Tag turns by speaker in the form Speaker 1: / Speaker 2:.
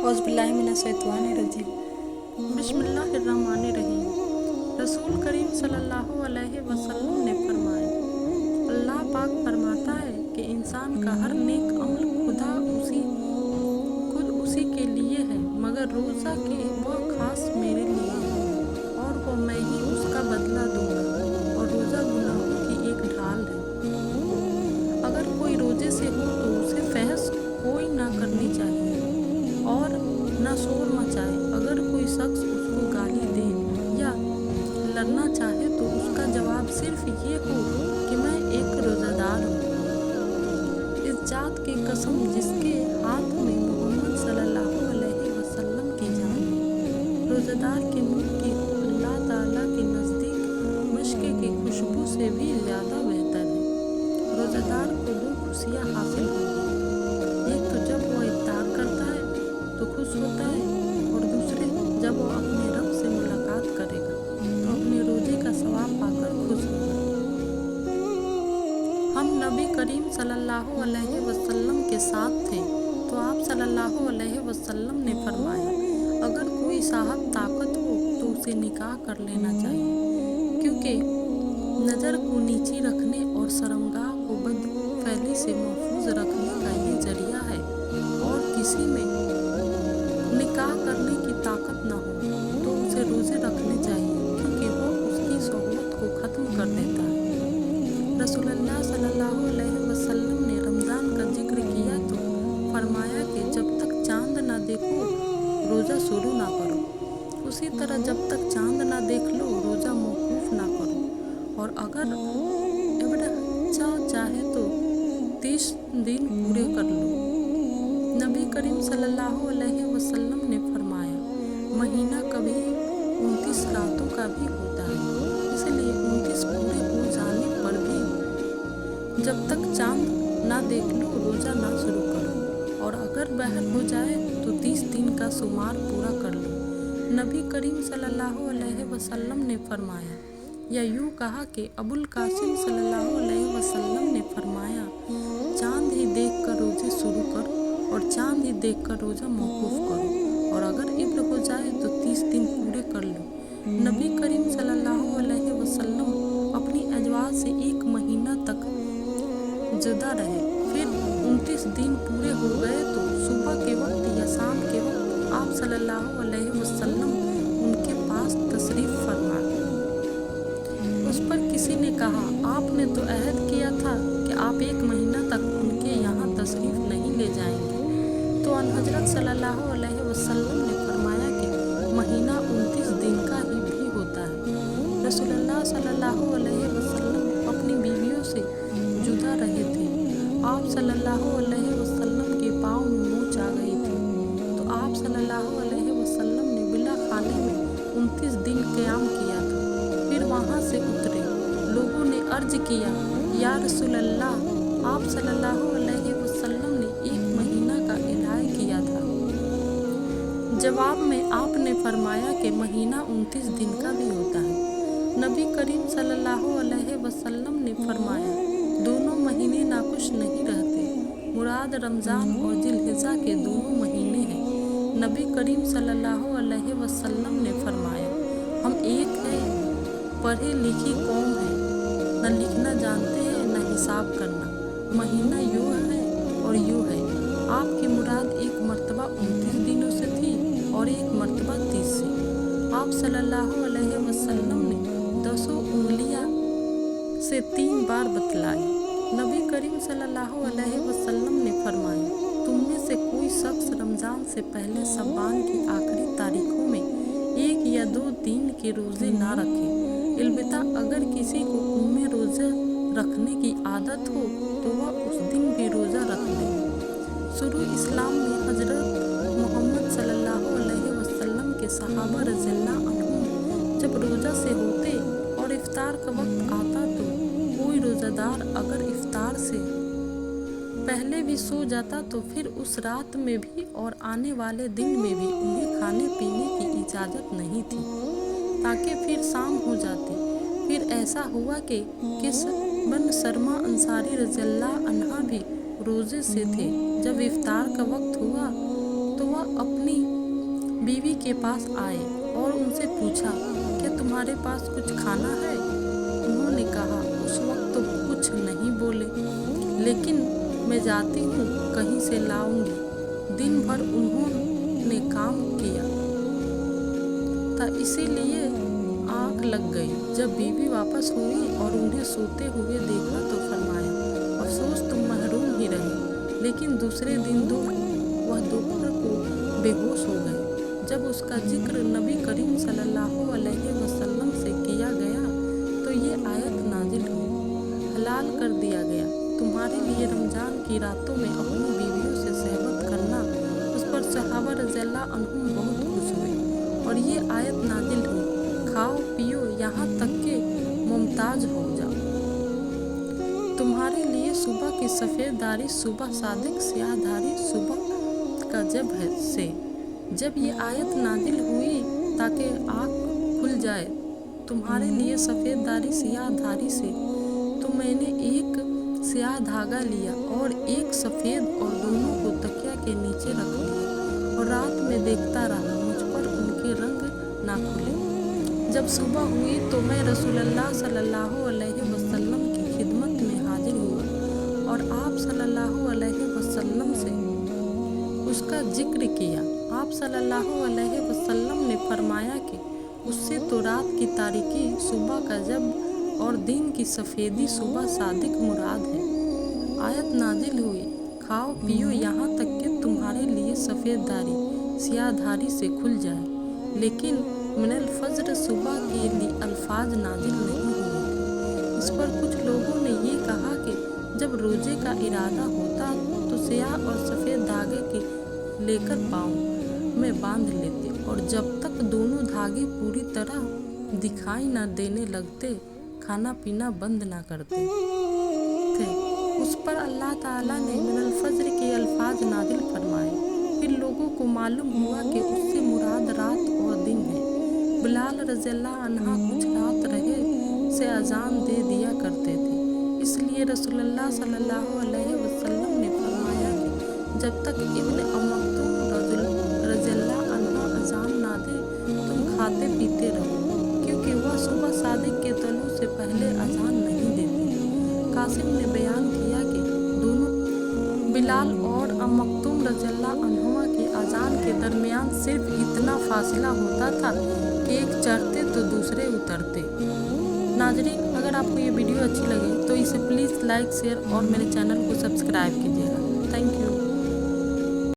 Speaker 1: औज़ुबिल्लाहिमिनश्शैतानिर्रजीम। बिस्मिल्लाहिर्रहमानिर्रहीम। रसूल करीम सल्लल्लाहु अलैहि वसल्लम ने फरमाया, अल्लाह पाक फरमाता है कि इंसान का हर नेक अमल खुद उसी के लिए है, मगर रोज़ा कि वह खास मेरे लिए है और वो मैं ही उसका बदला दूंगा, और रोज़ा गुनाहों की एक ढाल है। अगर कोई रोजे से हो तो उसे फहश कोई ना करनी चाहिए और न शोर मचाए। अगर कोई शख्स उसको गाली दे या लड़ना चाहे तो उसका जवाब सिर्फ ये हो कि मैं एक रोज़ादार हूँ। इस जात की कसम जिसके हाथ में मोहम्मद सल्लल्लाहु अलैहि वसल्लम की जान है, रोज़ादार के मुंह की अल्लाह ताला के नज़दीक मशके की खुशबू से भी ज़्यादा बेहतर है। रोज़ादार को दो खुशियाँ हासिल होंगी, एक तो जब वो इफ्तार करता है तो खुश होता है, और दूसरे जब वो अपने रब से मुलाकात करेगा तो अपने रोजे का सवाब पाकर खुश होगा। हम नबी करीम सल्लल्लाहु अलैहि वसल्लम के साथ थे तो आप सल्लल्लाहु अलैहि वसल्लम ने फरमाया, अगर कोई साहब ताकत हो तो उसे निकाह कर लेना चाहिए, क्योंकि नज़र को नीची रखने और शर्मगाह को बदफैली से महफूज रखने का ये जरिया है। और किसी में निकाह करने की ताकत न हो तो उसे रोज़े रखने चाहिए, क्योंकि वो उसकी सोहबत को ख़त्म कर देता है। रसूलुल्लाह सल्लल्लाहु अलैहि वसल्लम ने रमज़ान का जिक्र किया तो फरमाया कि जब तक चांद ना देखो रोज़ा शुरू ना करो, उसी तरह जब तक चांद ना देख लो रोज़ा मौकूफ़ ना करो, और अगर चाहे तो 30 दिन पूरे कर लो। नबी करीम सल्लल्लाहु अलैहि वसल्लम ने फरमाया, महीना कभी 29 रातों का भी होता है, इसलिए 29 पूरे हो जाने पर भी जब तक चांद ना देख लो रोज़ा ना शुरू करो, और अगर बहर हो जाए तो 30 दिन का शुमार पूरा कर लो। नबी करीम सल्लल्लाहु अलैहि वसल्लम ने फरमाया, या यूँ कहा कि अबुल कासिम सल्लल्लाहु अलैहि वसल्लम ने फरमाया, चांद ही देख कर रोज़े शुरू करो और चांद ही देखकर रोज़ा मौकूफ़ करो, और अगर इब्र हो जाए तो 30 दिन पूरे कर लो। नबी करीम सल्लल्लाहु अलैहि वसल्लम अपनी अज़वाज से 1 महीना तक जुदा रहे, फिर 29 दिन पूरे हो गए तो सुबह के वक्त या शाम के वक्त आप सल्लल्लाहु अलैहि वसल्लम उनके पास तशरीफ़ फरमा। उस पर किसी ने कहा, आपने तो अहद किया था कि आप 1 महीना तक उनके यहाँ तशरीफ़ नहीं ले जाएंगे। तो हज़रत सल्लल्लाहु अलैहि वसल्लम ने फरमाया कि महीना 29 दिन का ही भी होता है। रसूलुल्लाह सल्लल्लाहु अलैहि वसल्लम अपनी बीवियों से जुदा रहे थे। आप सल्लल्लाहु अलैहि वसल्लम के पाँव में मोच आ गई थी, तो आप सल्लल्लाहु अलैहि वसल्लम ने बिला खाने में 29 दिन क़याम किया था। फिर वहाँ से उतरे। लोगों ने अर्ज किया, या रसूलल्लाह, आप सल्लल्लाहु अलैहि वसल्लम ने 1 महीना का इलाह किया था। जवाब में आपने फरमाया कि महीना 29 दिन का भी होता है। नबी करीम सल्लल्लाहु अलैहि वसल्लम ने फरमाया, दोनों महीने नाखुश नहीं रहते, मुराद रमज़ान और जिलहिज्जा के दोनों महीने हैं। नबी करीम सल्लल्लाहु अलैहि वसल्लम ने फरमाया, हम एक है पढ़ी लिखी कौम है, न लिखना जानते हैं न हिसाब करना, महीना यूँ है और यूँ है। आपकी मुराद 1 मरतबा 29 दिनों से थी और 1 मरतबा 30 से। आप सल्लल्लाहु अलैहि वसल्लम ने 10 उंगलियाँ से 3 बार बतलाई। नबी करीम सल्लल्लाहु अलैहि वसल्लम ने फरमाया, तुम में से कोई शख्स रमज़ान से पहले शब्बान की आखिरी तारीखों में 1 या 2 दिन के रोज़े ना रखे। अलबत्ता अगर किसी को उनमें रोज़ा रखने की आदत हो तो वह उस दिन भी रोज़ा रख ले। शुरू इस्लाम में हज़रत मोहम्मद सल्लल्लाहु अलैहि वसल्लम के सहाबा रज़ियल्लाहु अन्हुम जब रोज़ा से होते और इफ्तार का वक्त आता तो कोई रोज़ादार अगर इफ्तार से पहले भी सो जाता तो फिर उस रात में भी और आने वाले दिन में भी उन्हें खाने पीने की इजाज़त नहीं थी, ताकि फिर शाम हो जाती। फिर ऐसा हुआ कि किस बन शर्मा अंसारी रज़ियल्लाहु अन्हा भी रोज़े से थे। जब इफ्तार का वक्त हुआ तो वह अपनी बीवी के पास आए और उनसे पूछा, क्या तुम्हारे पास कुछ खाना है? उन्होंने कहा, उस वक्त तो कुछ नहीं बोले, लेकिन मैं जाती हूँ, कहीं से लाऊंगी। दिन भर उन्होंने काम किया था, इसीलिए आँख लग गई। जब बीवी वापस हुई और उन्हें सोते हुए देखा तो फरमाया, अफसोस तुम महरूम ही रहे। लेकिन दूसरे दिन वह दोपहर को बेहोश हो गए। जब उसका जिक्र नबी करीम सल्लल्लाहु अलैहि वसल्लम से किया गया तो ये आयत नाजिल हुई, हलाल कर दिया गया तुम्हारे लिए रमज़ान की रातों में अपनी बीवियों से सहबत करना। उस पर सहाबा रज़ियल्लाहु अन्हुम बहुत खुश हुए और ये आयत नाजिल हुई, खाओ पियो यहाँ तक के मुमताज हो जाओ। तुम्हारे लिए सुबह की सफ़ेद दाढ़ी सुबह सादिक स्याह धारी सुबह का जब ये आयत नाजिल हुई ताकि आँख खुल जाए तुम्हारे लिए सफ़ेद दाढ़ी सियाह धारी से, तो मैंने एक स्याह धागा लिया और एक सफ़ेद और दोनों को तकिया के नीचे रख लिया और रात में देखता रहा, मुझ पर उनके रंग ना खुले। जब सुबह हुई तो मैं रसूलुल्लाह सल्लल्लाहु अलैहि वसल्लम की खिदमत में हाजिर हुआ और आप सल्लल्लाहु अलैहि वसल्लम से उसका जिक्र किया। आप सल्लल्लाहु अलैहि वसल्लम ने फरमाया कि उससे तो रात की तारीकी सुबह का जब और दिन की सफ़ेदी सुबह सादिक मुराद है। आयत नाजिल हुई, खाओ पियो यहाँ तक कि तुम्हारे लिए सफ़ेद दाढ़ी सियाह धारी से खुल जाए। लेकिन मिनल फज्र सुबह के लिए अल्फाज नाजिल नहीं हुए। इस पर कुछ लोगों ने ये कहा कि जब रोजे का इरादा होता तो सियाह और सफ़ेद धागे के लेकर पाँव में बांध लेते और जब तक दोनों धागे पूरी तरह दिखाई न देने लगते खाना पीना बंद ना करते थे। उस पर अल्लाह ताला ने मिनल फज्र के अल्फाज नाजिल फरमाए। फिर लोगों को मालूम हुआ कि उससे मुराद रात और दिन है। बिलाल रज़ियल्लाहु अन्हा कुछ रात रहे से अजान दे दिया करते थे, इसलिए रसूलुल्लाह सल्लल्लाहु अलैहि वसल्लम ने फरमाया कि जब तक इब्न मक्तूम रज़ियल्लाहु अन्हु अजान ना दे तुम खाते पीते रहो, क्योंकि वह सुबह सादिक के तलू से पहले अजान नहीं देते। कासिम ने बयान किया कि दोनों बिलाल और मक्तूम रज़ियल्लाहु अन्हुमा के अजान के दरमियान सिर्फ इतना फासला होता था कि एक चढ़ते तो दूसरे उतरते। नाज़रीन, अगर आपको ये वीडियो अच्छी लगे तो इसे प्लीज़ लाइक शेयर और मेरे चैनल को सब्सक्राइब कीजिएगा।